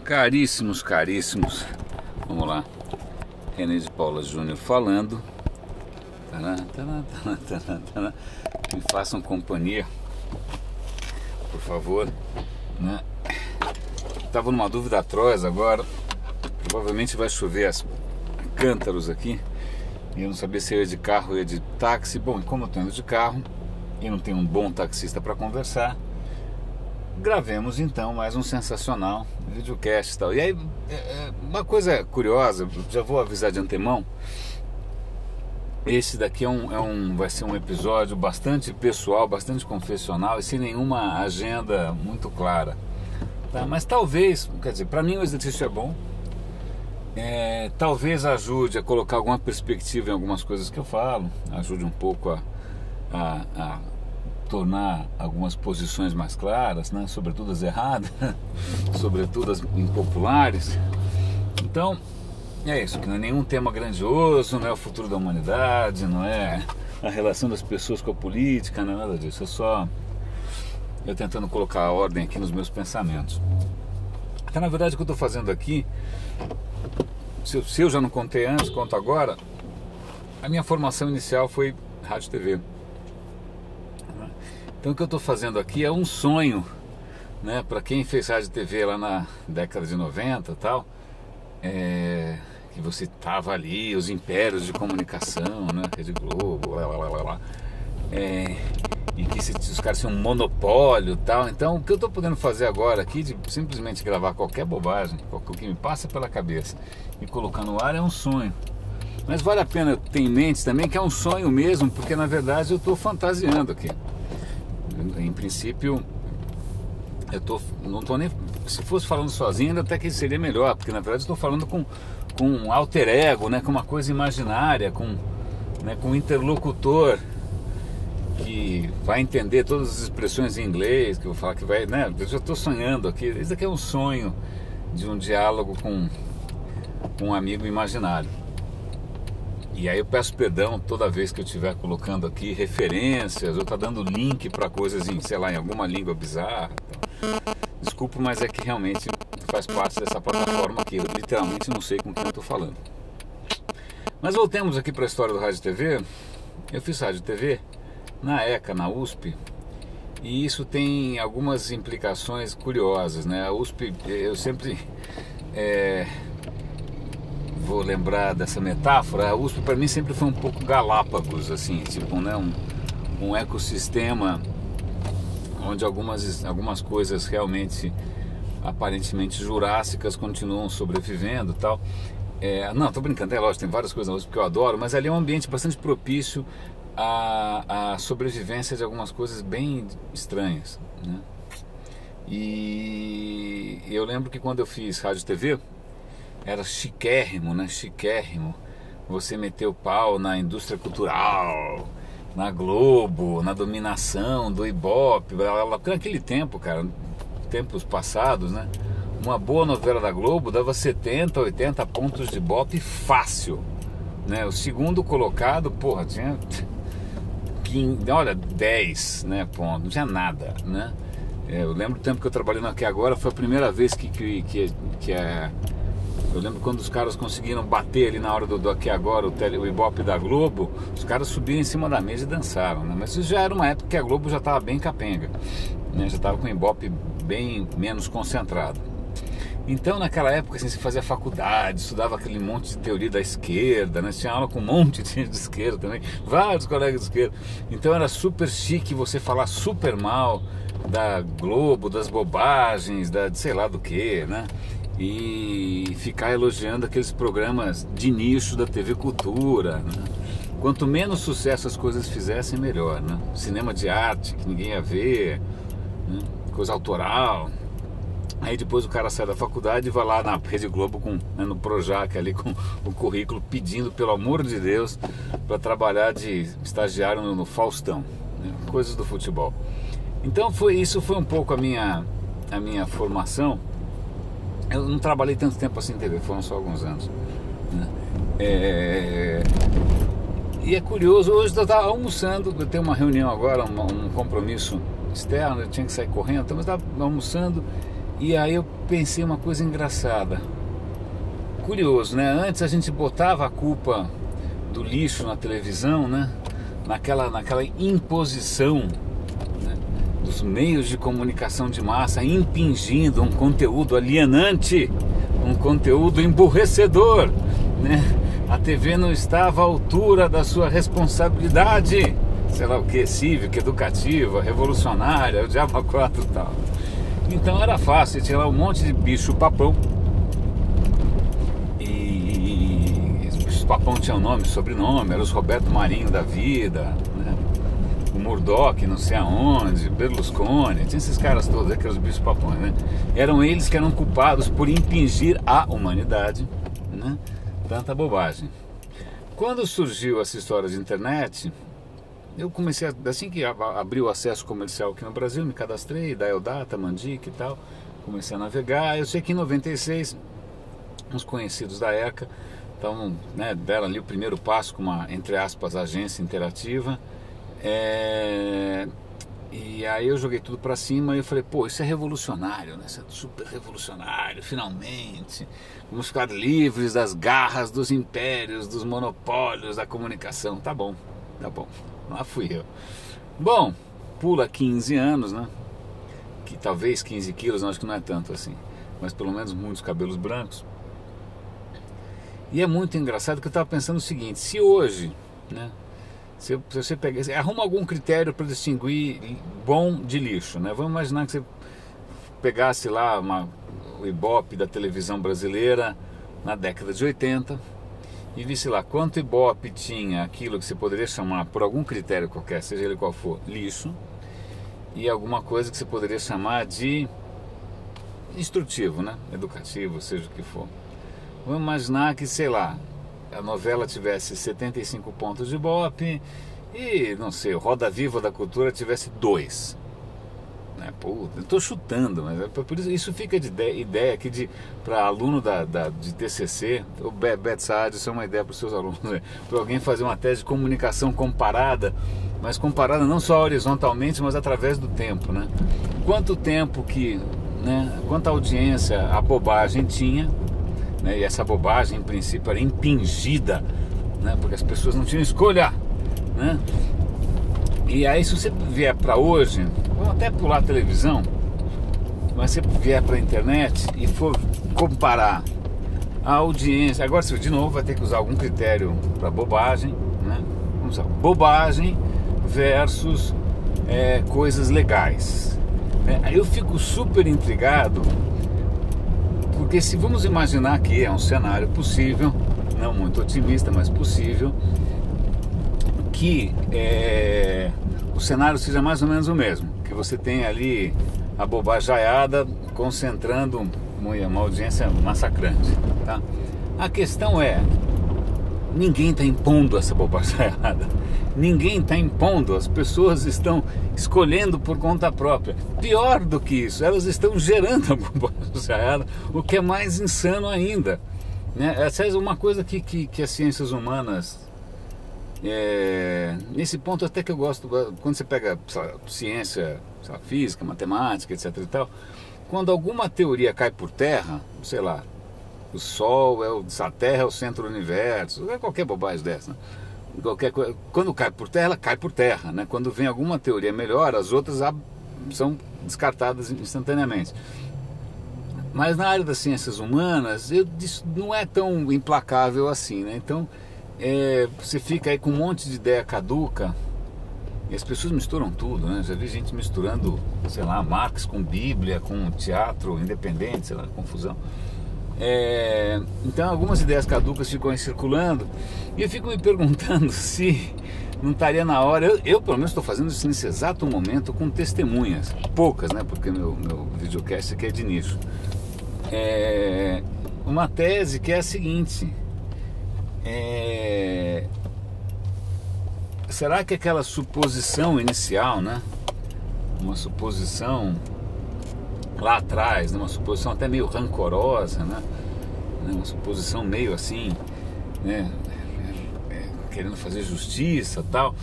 Caríssimos, caríssimos, vamos lá, René de Paula Júnior falando. Me façam companhia, por favor, né? Tava numa dúvida atroz agora. Provavelmente vai chover as cântaros aqui e eu não sabia se eu ia de carro ou ia de táxi. Bom, como eu tô indo de carro e não tenho um bom taxista para conversar, gravemos então mais um sensacional videocast e tal. E aí, uma coisa curiosa, já vou avisar de antemão, esse daqui vai ser um episódio bastante pessoal, bastante confessional e sem nenhuma agenda muito clara, tá? Mas talvez, quer dizer, para mim o exercício é bom, talvez ajude a colocar alguma perspectiva em algumas coisas que eu falo, ajude um pouco a tornar algumas posições mais claras, né? Sobretudo as erradas, sobretudo as impopulares. Então, é isso, que não é nenhum tema grandioso, não é o futuro da humanidade, não é a relação das pessoas com a política, não é nada disso. É só eu tentando colocar a ordem aqui nos meus pensamentos. Então, na verdade, o que eu estou fazendo aqui, se eu já não contei antes, conto agora. A minha formação inicial foi rádio e TV. Então o que eu estou fazendo aqui é um sonho, né, para quem fez rádio e TV lá na década de 90 e tal, que você tava ali, os impérios de comunicação, né, Rede Globo, e que os caras tinham um monopólio e tal. Então o que eu estou podendo fazer agora aqui, de simplesmente gravar qualquer bobagem, o que me passa pela cabeça e colocar no ar, é um sonho. Mas vale a pena ter em mente também que é um sonho mesmo, porque na verdade eu estou fantasiando aqui. Em princípio, não estou nem. Se fosse falando sozinho, ainda até que seria melhor, porque na verdade estou falando com um alter ego, né, com uma coisa imaginária, com um interlocutor que vai entender todas as expressões em inglês, que eu vou falar que vai, né? Eu já estou sonhando aqui. Isso aqui é um sonho de um diálogo com um amigo imaginário. E aí eu peço perdão toda vez que eu estiver colocando aqui referências, ou tá dando link para coisas em, sei lá, em alguma língua bizarra. Desculpa, mas é que realmente faz parte dessa plataforma aqui. Eu literalmente não sei com quem eu estou falando. Mas voltemos aqui para a história do rádio e TV. Eu fiz rádio e TV na ECA, na USP, e isso tem algumas implicações curiosas, né? A USP, eu sempre... vou lembrar dessa metáfora. A USP para mim sempre foi um pouco Galápagos, assim, tipo, né, um ecossistema onde algumas coisas realmente aparentemente jurássicas continuam sobrevivendo e tal. Não, tô brincando, é lógico, tem várias coisas na USP que eu adoro, mas ali é um ambiente bastante propício à sobrevivência de algumas coisas bem estranhas, né? E eu lembro que quando eu fiz rádio e TV, era chiquérrimo, né? Chiquérrimo. Você meteu o pau na indústria cultural, na Globo, na dominação do Ibope, blá, blá, blá. Porque naquele tempo, cara, tempos passados, né? Uma boa novela da Globo dava 70, 80 pontos de Ibope fácil, né? O segundo colocado, porra, tinha 10, né, pontos, não tinha nada, né? Eu lembro do tempo que eu trabalhei no Aqui Agora, foi a primeira vez eu lembro quando os caras conseguiram bater ali na hora do Aqui Agora, o Ibope da Globo, os caras subiram em cima da mesa e dançaram, né? Mas isso já era uma época que a Globo já estava bem capenga, né? Já estava com o Ibope bem menos concentrado. Então naquela época, assim, você fazia faculdade, estudava aquele monte de teoria da esquerda, né? Tinha aula com um monte de gente de esquerda também, vários colegas de esquerda. Então era super chique você falar super mal da Globo, das bobagens, de sei lá do que, né? E ficar elogiando aqueles programas de nicho da TV Cultura, né? Quanto menos sucesso as coisas fizessem, melhor, né? Cinema de arte, que ninguém ia ver, né? Coisa autoral. Aí depois o cara sai da faculdade e vai lá na Rede Globo no Projac ali com o currículo, pedindo, pelo amor de Deus, para trabalhar de estagiário no Faustão, né? Coisas do futebol. Então isso foi um pouco a minha formação. Eu não trabalhei tanto tempo assim em TV, foram só alguns anos, né? E é curioso, hoje eu estava almoçando, eu tenho uma reunião agora, um compromisso externo, eu tinha que sair correndo, mas estava almoçando E aí eu pensei uma coisa engraçada. Curioso, né? Antes a gente botava a culpa do lixo na televisão, né? Naquela imposição, né? Dos meios de comunicação de massa impingindo um conteúdo alienante, um conteúdo emburrecedor, né? A TV não estava à altura da sua responsabilidade, sei lá o que, cívica, educativa, revolucionária, o diabo 4 e tal. Então era fácil, tinha lá um monte de bicho papão. E os bichos papão tinham nome, sobrenome, eram os Roberto Marinho da vida, né? O Murdoch, não sei aonde, Berlusconi, tinha esses caras todos, aqueles bichos papões, né? Eram eles que eram culpados por impingir à humanidade, né, tanta bobagem. Quando surgiu essa história de internet, eu comecei, assim que abriu o acesso comercial aqui no Brasil, me cadastrei, Dial Data, Mandic e tal, comecei a navegar. Eu sei que em 96, uns conhecidos da ECA, então, né, deram ali o primeiro passo com uma, entre aspas, agência interativa. E aí eu joguei tudo pra cima e eu falei, pô, isso é revolucionário, né? Isso é super revolucionário, finalmente. Vamos ficar livres das garras dos impérios, dos monopólios da comunicação. Tá bom, tá bom. Lá fui eu. Bom, pula 15 anos, né? Que talvez 15 quilos, não, acho que não é tanto assim. Mas pelo menos muitos cabelos brancos. E é muito engraçado que eu estava pensando o seguinte, se hoje, né? Se você pegar, arruma algum critério para distinguir bom de lixo, né? Vamos imaginar que você pegasse lá o Ibope da televisão brasileira na década de 80 e visse lá quanto Ibope tinha aquilo que você poderia chamar, por algum critério qualquer, seja ele qual for, lixo, e alguma coisa que você poderia chamar de instrutivo, né? Educativo, seja o que for. Vamos imaginar que, sei lá, a novela tivesse 75 pontos de Ibope e, não sei, o Roda Viva da Cultura tivesse 2. Né? Pô, eu estou chutando, mas é por isso fica de ideia aqui para aluno de TCC, o Beto Saad, isso é uma ideia para os seus alunos, né? Para alguém fazer uma tese de comunicação comparada, mas comparada não só horizontalmente, mas através do tempo, né? Quanto tempo que, né, quanta audiência a bobagem tinha, né, e essa bobagem, em princípio, era impingida, né, porque as pessoas não tinham escolha, né? E aí, se você vier para hoje, vamos até pular a televisão, mas se você vier para a internet e for comparar a audiência, agora de novo vai ter que usar algum critério para bobagem, né? Vamos usar bobagem versus coisas legais. Aí eu fico super intrigado. Porque se vamos imaginar que é um cenário possível, não muito otimista, mas possível, que o cenário seja mais ou menos o mesmo, que você tem ali a bobajaiada concentrando uma audiência massacrante, tá? A questão é, ninguém está impondo essa bobajaiada, ninguém está impondo, as pessoas estão escolhendo por conta própria. Pior do que isso, elas estão gerando a bobajaiada, o que é mais insano ainda, né? Essa é uma coisa que as ciências humanas, nesse ponto até que eu gosto, quando você pega ciência, física, matemática, etc e tal, quando alguma teoria cai por terra, sei lá, o Sol a Terra é o centro do universo, qualquer bobagem dessa, né? Quando cai por terra, ela cai por terra, né? Quando vem alguma teoria melhor, as outras são descartadas instantaneamente. Mas na área das ciências humanas, não é tão implacável assim, né? Então, você fica aí com um monte de ideia caduca e as pessoas misturam tudo, né? Já vi gente misturando, sei lá, Marx com Bíblia, com teatro independente, sei lá, confusão. Então algumas ideias caducas ficam aí circulando e eu fico me perguntando se não estaria na hora, eu pelo menos estou fazendo isso nesse exato momento com testemunhas, poucas, né, porque meu videocast aqui é de nicho, uma tese que é a seguinte, será que aquela suposição inicial, né, uma suposição lá atrás, né, uma suposição até meio rancorosa, né, uma suposição meio assim, né, querendo fazer justiça e tal,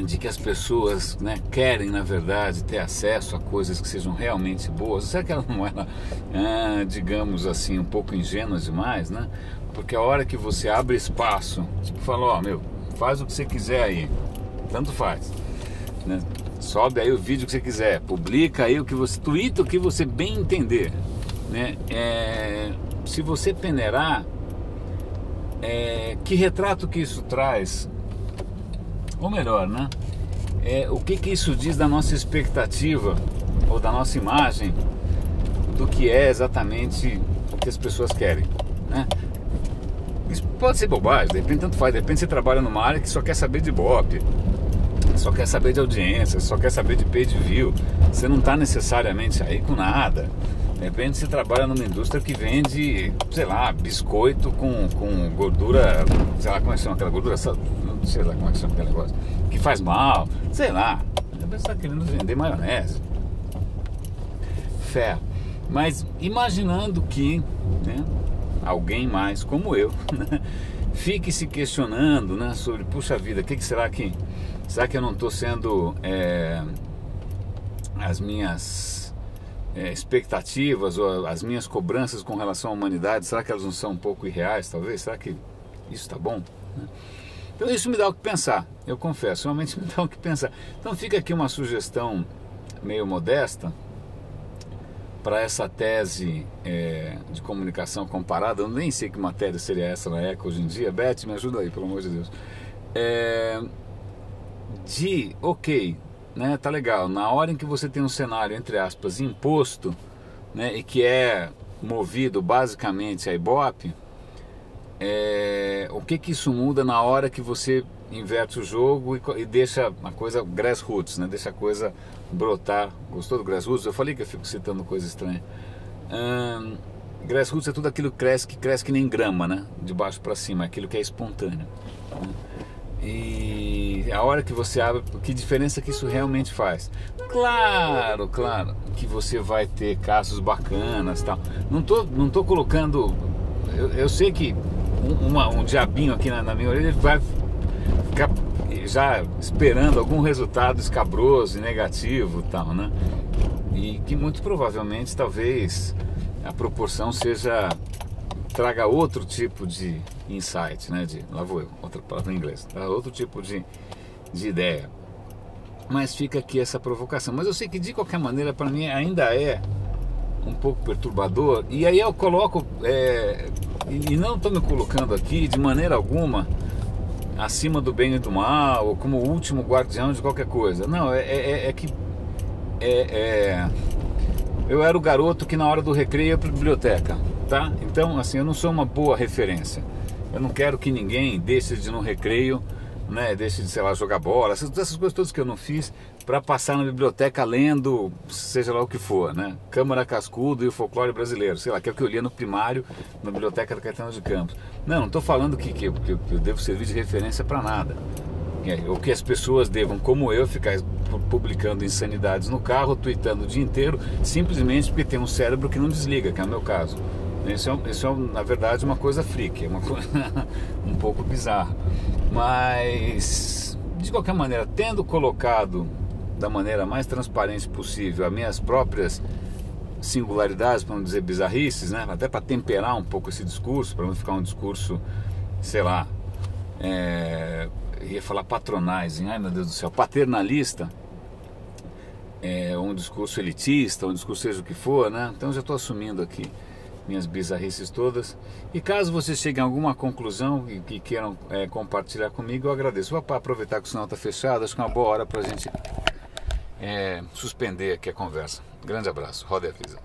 de que as pessoas, né, querem na verdade ter acesso a coisas que sejam realmente boas? Será que ela não era, digamos assim, um pouco ingênua demais, né? Porque a hora que você abre espaço, tipo, fala, ó, meu, faz o que você quiser aí, tanto faz, né? Sobe aí o vídeo que você quiser, publica aí o que você, twitta o que você bem entender, né? Se você peneirar, que retrato que isso traz? Ou melhor, né? O que isso diz da nossa expectativa ou da nossa imagem do que é exatamente o que as pessoas querem, né? Isso pode ser bobagem, de repente tanto faz, de repente você trabalha numa área que só quer saber de Ibope, só quer saber de audiência, só quer saber de page view, você não está necessariamente aí com nada. De repente você trabalha numa indústria que vende, sei lá, biscoito com gordura, sei lá como é que chama aquela gordura, não sei lá como é que chama aquele negócio, que faz mal, sei lá. De repente você está querendo vender maionese, ferro. Mas imaginando que, né, alguém mais como eu, né, fique se questionando, né, sobre, puxa vida, será que eu não estou sendo, as minhas expectativas ou as minhas cobranças com relação à humanidade, será que elas não são um pouco irreais, talvez? Será que isso está bom? Então isso me dá o que pensar, eu confesso, realmente me dá o que pensar. Então fica aqui uma sugestão meio modesta para essa tese de comunicação comparada. Eu nem sei que matéria seria essa na ECA hoje em dia. Beth, me ajuda aí, pelo amor de Deus. Ok, né, tá legal, na hora em que você tem um cenário, entre aspas, imposto, né, e que é movido basicamente a Ibope, o que isso muda na hora que você inverte o jogo e deixa a coisa grassroots, né, deixa a coisa brotar. Gostou do grassroots? Eu falei que eu fico citando coisa estranha. Grassroots é tudo aquilo que cresce que nem grama, né, de baixo para cima, aquilo que é espontâneo, né? E a hora que você abre, que diferença que isso realmente faz? Claro que você vai ter casos bacanas, tal. Não tô colocando, eu sei que um diabinho aqui na minha orelha vai ficar já esperando algum resultado escabroso e negativo, tal, né? E que muito provavelmente, talvez a proporção traga outro tipo de insight, né? Lá vou eu, outra palavra em inglês, outro tipo de ideia. Mas fica aqui essa provocação. Mas eu sei que de qualquer maneira para mim ainda é um pouco perturbador. E aí eu coloco, e não estou me colocando aqui de maneira alguma acima do bem e do mal, ou como o último guardião de qualquer coisa. Não, eu era o garoto que na hora do recreio ia para a biblioteca, tá? Então, assim, eu não sou uma boa referência. Eu não quero que ninguém deixe de ir no recreio, né? Deixe de, sei lá, jogar bola, essas coisas todas que eu não fiz, para passar na biblioteca lendo, seja lá o que for, né? Câmara Cascudo e o Folclore Brasileiro, sei lá, que é o que eu lia no primário, na biblioteca da Caetano de Campos. Não estou falando que eu devo servir de referência para nada. Ou que as pessoas devam, como eu, ficar publicando insanidades no carro, tweetando o dia inteiro, simplesmente porque tem um cérebro que não desliga, que é o meu caso. Isso é na verdade uma coisa freak, é uma coisa um pouco bizarra. Mas, de qualquer maneira, tendo colocado da maneira mais transparente possível as minhas próprias singularidades, para não dizer bizarrices, né? Até para temperar um pouco esse discurso, para não ficar um discurso, sei lá, ia falar patronizing, ai meu Deus do céu, paternalista, um discurso elitista, um discurso seja o que for, né? Então já estou assumindo aqui minhas bizarrices todas. E caso vocês cheguem a alguma conclusão e que queiram compartilhar comigo, eu agradeço. Vou aproveitar que o sinal está fechado, acho que é uma boa hora para a gente suspender aqui a conversa. Grande abraço, roda e avisa.